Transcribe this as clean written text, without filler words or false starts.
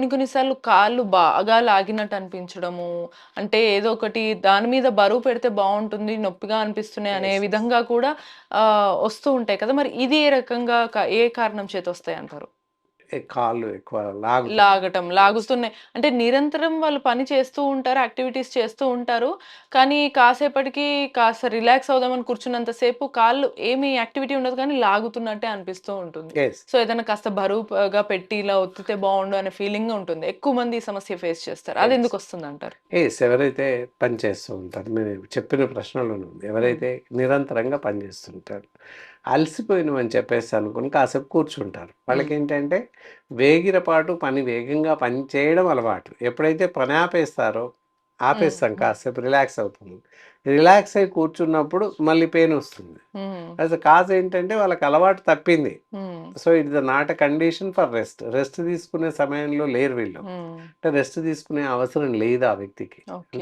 కొన్ని సార్లు కాళ్ళు బాగా లాగినట్టు అనిపించడము, అంటే ఏదో ఒకటి దాని మీద బరువు పెడితే బావుంటుంది, నొప్పిగా అనిపిస్తున్నాయి అనే యెస్. యెస్. విధంగా కూడా వస్తూ ఉంటాయి కదా! మరి ఇది ఏ రకంగా ఏ కారణం చేత వస్తాయంటారు? కాళ్ళు ఎక్కువ లాగుతాయి. లాగటం, యెస్. లాగుతున్నాయి. అంటే నిరంతరం వాళ్ళు పని చేస్తూ ఉంటారు. యాక్టివిటీస్ చేస్తూ ఉంటారు. కానీ కాసేపటికి కాస్త రిలాక్స్ అవుదామని కూర్చున్నంత సేపు కాళ్ళు ఏమి యాక్టివిటీ ఉండదు కానీ లాగుతున్నట్టే అనిపిస్తూ ఉంటుంది. యెస్. సో, ఏదైనా కాస్త బరువుగా పెట్టి ఇలా ఒత్తితే బావుండు అనే ఫీలింగ్ ఉంటుంది. ఎక్కువ మంది ఈ సమస్య ఫేస్ చేస్తారు. యెస్. అదెందుకొస్తుందంటారు? ఎవరైతే పని చేస్తూ ఉంటారు. మీరు చెప్పిన ప్రశ్నలోనే ఉంది. హ్మ్. ఎవరైతే నిరంతరంగా పని చేస్తుంటారు. అలసిపోయినమని చెప్పేసి అనుకుని కాసేపు కూర్చుంటారు. హ్మ్. వాళ్ళకేంటంటే వేగిరపాటు పని వేగంగా పని చేయడం అలవాటు. ఎప్పుడైతే పని ఆపేస్తారో హ్మ్. ఆపేస్తాం హ్మ్. కాసేపు రిలాక్స్ అవుతుంది. రిలాక్స్ అయ్యి కూర్చున్నప్పుడు మళ్ళీ పెయినొస్తుంది. హ్మ్. కాజ్ ఏంటంటే వాళ్ళకి అలవాటు తప్పింది. హ్మ్. So, it is not a condition for rest. Rest తీసుకునే సమయంలో లేరు వీళ్ళు. హ్మ్. అంటే రెస్ట్ తీసుకునే అవసరం లేదు ఆ వ్యక్తికి. ఓకే.